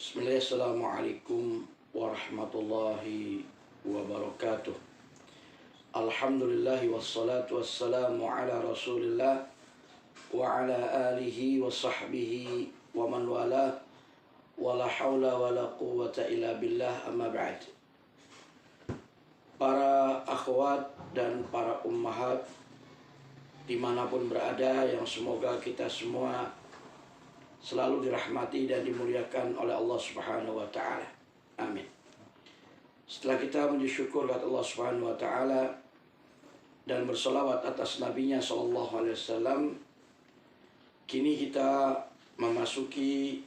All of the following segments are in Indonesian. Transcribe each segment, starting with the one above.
Bismillah, assalamualaikum warahmatullahi wabarakatuh. Alhamdulillahi wassalatu wassalamu ala rasulillah wa ala alihi wa sahbihi wa man wala wa la hawla wa la quwwata illa billah, amma ba'd. Para akhwat dan para ummahat dimanapun berada, yang semoga kita semua selalu dirahmati dan dimuliakan oleh Allah Subhanahu wa Ta'ala. Amin. Setelah kita mengucap syukur kepada Allah Subhanahu wa Ta'ala dan bersolawat atas Nabi-Nya Sallallahu Alaihi Wasallam, kini kita memasuki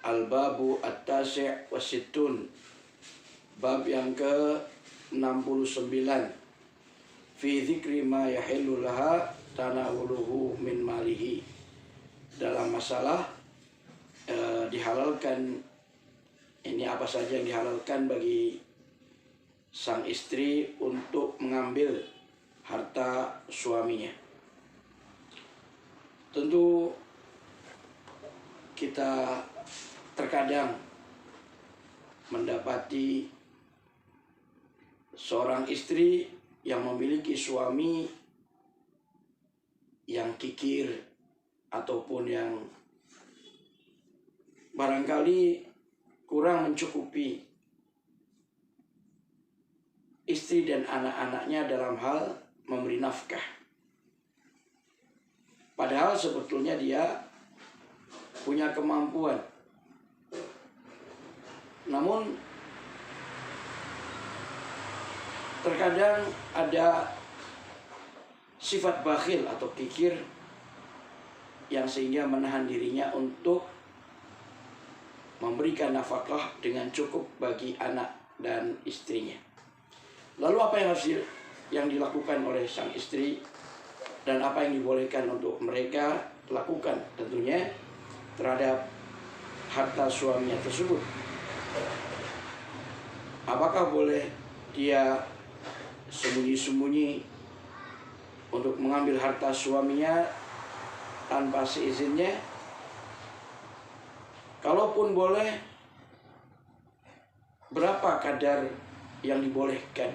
Al-Babu At-Tasi' wa Sittun, bab yang ke-69, fi dzikri ma yahillu laha tanawuluhu min malihi, dalam masalah dihalalkan, ini apa saja yang dihalalkan bagi sang istri untuk mengambil harta suaminya. Tentu kita terkadang mendapati seorang istri yang memiliki suami yang kikir ataupun yang barangkali kurang mencukupi istri dan anak-anaknya dalam hal memberi nafkah. Padahal sebetulnya dia punya kemampuan. Namun terkadang ada sifat bakhil atau kikir yang sehingga menahan dirinya untuk memberikan nafkah dengan cukup bagi anak dan istrinya. Lalu apa yang dilakukan oleh sang istri dan apa yang dibolehkan untuk mereka lakukan tentunya terhadap harta suaminya tersebut? Apakah boleh dia sembunyi-sembunyi untuk mengambil harta suaminya tanpa seizinnya? Kalaupun boleh, berapa kadar yang dibolehkan?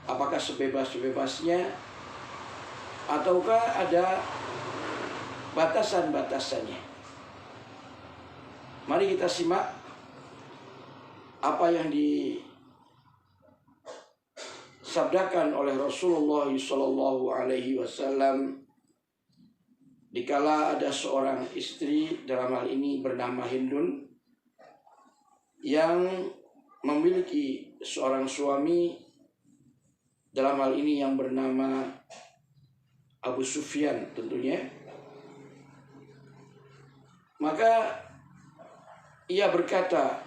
Apakah sebebas-bebasnya ataukah ada batasan-batasannya? Mari kita simak apa yang disabdakan oleh Rasulullah Sallallahu Alaihi Wasallam dikala ada seorang istri, dalam hal ini bernama Hindun, yang memiliki seorang suami, dalam hal ini yang bernama Abu Sufyan tentunya. Maka ia berkata,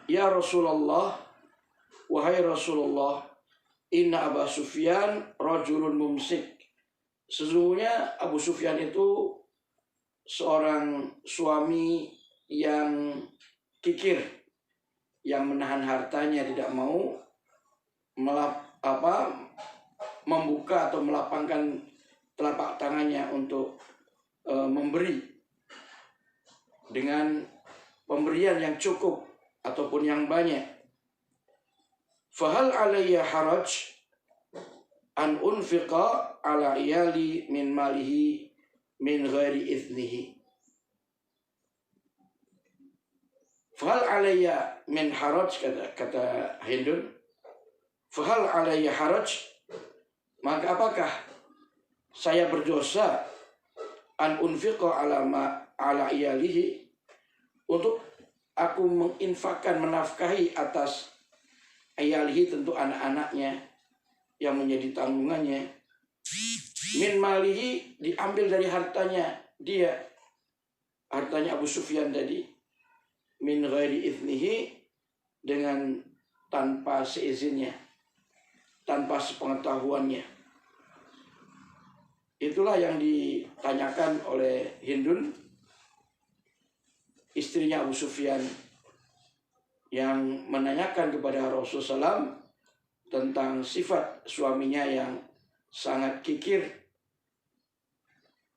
"Ya Rasulullah, wahai Rasulullah, inna Abu Sufyan rajulun mumsik." Sesungguhnya Abu Sufyan itu seorang suami yang kikir, yang menahan hartanya, tidak mau membuka atau melapangkan telapak tangannya untuk memberi dengan pemberian yang cukup ataupun yang banyak. Fahal alayya haraj an unfiqa ala iyali min malihi min ghairi iznihi. Fahal alayya min haraj, kata Hindun, fahal alayya haraj, maka apakah saya berdosa an unfiqa ala iyalihi, untuk aku menginfakkan, menafkahi atas iyalihi, tentu anak-anaknya yang menjadi tanggungannya, min malihi, diambil dari hartanya dia, hartanya Abu Sufyan tadi, min ghairi iznihi, dengan tanpa seizinnya, tanpa sepengetahuannya. Itulah yang ditanyakan oleh Hindun, istrinya Abu Sufyan, yang menanyakan kepada Rasulullah SAW tentang sifat suaminya yang sangat kikir,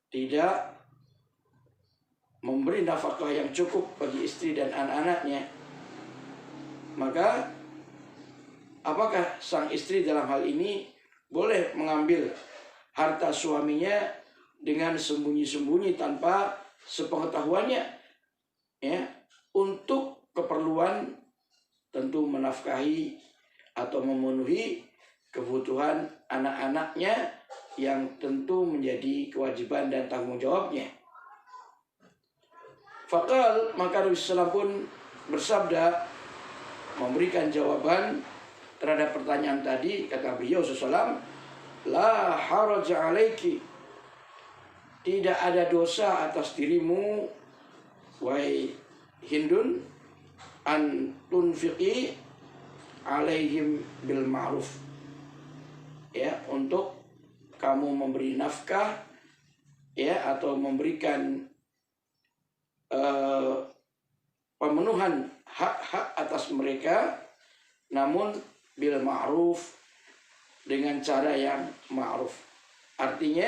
tidak memberi memberi nafkah yang cukup bagi istri dan anak-anaknya, maka apakah sang istri dalam hal ini boleh mengambil harta suaminya dengan sembunyi-sembunyi tanpa sepengetahuannya, ya, untuk keperluan tentu menafkahi atau memenuhi kebutuhan anak-anaknya yang tentu menjadi kewajiban dan tanggung jawabnya. Faqal, maka Nabi SAW pun bersabda, memberikan jawaban terhadap pertanyaan tadi. Kata beliau SAW, la haraja alaiki, tidak ada dosa atas dirimu, wahai Hindun, an tunfiqi alaihim bil ma'ruf, ya, untuk kamu memberi nafkah, ya, atau memberikan pemenuhan hak-hak atas mereka, namun bil ma'ruf, dengan cara yang ma'ruf. Artinya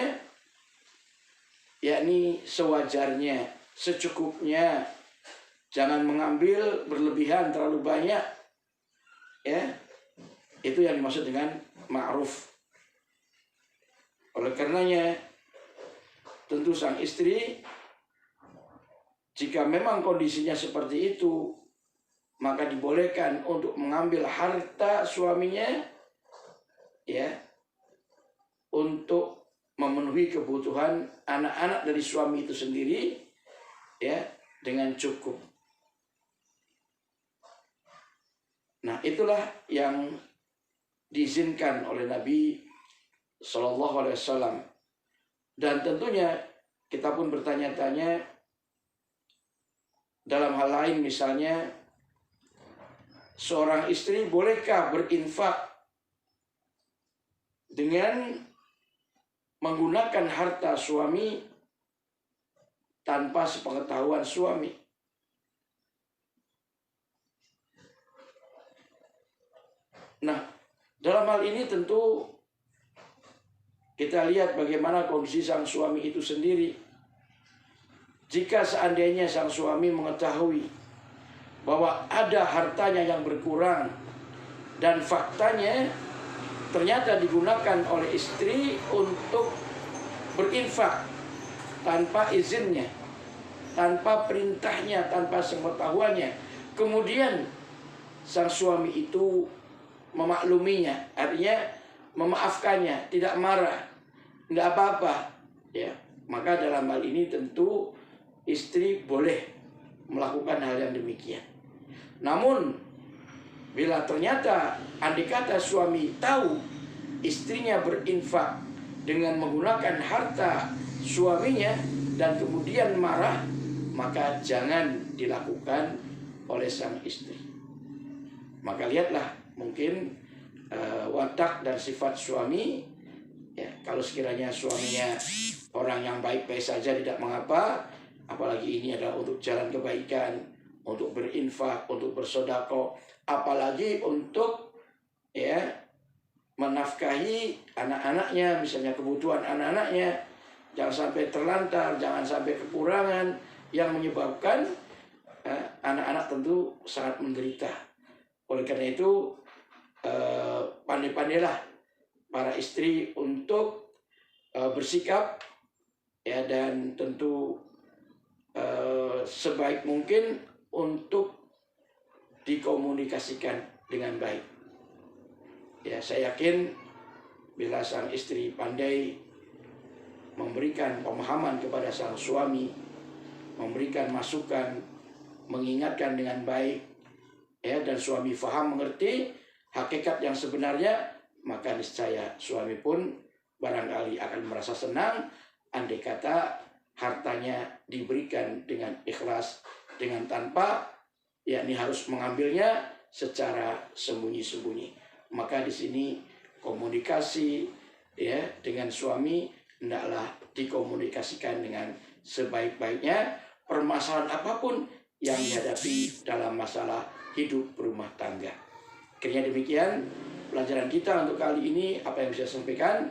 yakni sewajarnya, secukupnya, jangan mengambil berlebihan terlalu banyak, ya, itu yang dimaksud dengan ma'ruf. Oleh karenanya tentu sang istri, jika memang kondisinya seperti itu, maka dibolehkan untuk mengambil harta suaminya, ya, untuk memenuhi kebutuhan anak-anak dari suami itu sendiri, ya, dengan cukup. Nah, itulah yang diizinkan oleh Nabi Shallallahu Alaihi Wasallam. Dan tentunya kita pun bertanya-tanya dalam hal lain, misalnya seorang istri bolehkah berinfak dengan menggunakan harta suami tanpa sepengetahuan suami? Nah, dalam hal ini tentu kita lihat bagaimana kondisi sang suami itu sendiri. Jika seandainya sang suami mengetahui bahwa ada hartanya yang berkurang dan faktanya ternyata digunakan oleh istri untuk berinfak tanpa izinnya, tanpa perintahnya, tanpa sepengetahuannya, kemudian sang suami itu memakluminya, artinya memaafkannya, tidak marah, nggak apa-apa, ya, maka dalam hal ini tentu istri boleh melakukan hal yang demikian. Namun bila ternyata andai kata suami tahu istrinya berinfak dengan menggunakan harta suaminya dan kemudian marah, maka jangan dilakukan oleh sang istri. Maka lihatlah mungkin watak dan sifat suami, ya, kalau sekiranya suaminya orang yang baik-baik saja tidak mengapa, apalagi ini adalah untuk jalan kebaikan, untuk berinfak, untuk bersedekah, apalagi untuk, ya, menafkahi anak-anaknya, misalnya kebutuhan anak-anaknya, jangan sampai terlantar, jangan sampai kekurangan yang menyebabkan anak-anak tentu sangat menderita. Oleh karena itu pandai-pandailah para istri untuk bersikap, ya, dan tentu sebaik mungkin untuk dikomunikasikan dengan baik. Ya, saya yakin bila sang istri pandai memberikan pemahaman kepada sang suami, memberikan masukan, mengingatkan dengan baik, ya, dan suami faham mengerti hakikat yang sebenarnya, maka niscaya suami pun barangkali akan merasa senang andai kata hartanya diberikan dengan ikhlas, dengan tanpa, yakni harus mengambilnya secara sembunyi-sembunyi. Maka di sini komunikasi, ya, dengan suami hendaklah dikomunikasikan dengan sebaik-baiknya, permasalahan apapun yang dihadapi dalam masalah hidup berumah tangga. Kiranya demikian pelajaran kita untuk kali ini, apa yang bisa saya sampaikan.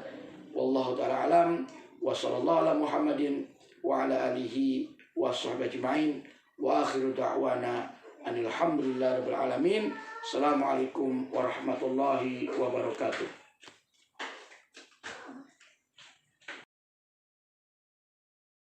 Wallahu ta'ala alam, wa sallallahu ala Muhammadin wa ala alihi washabihi ajmain. Wa akhiru da'wana anil hamdulillahi rabbil alamin. Assalamualaikum warahmatullahi wabarakatuh.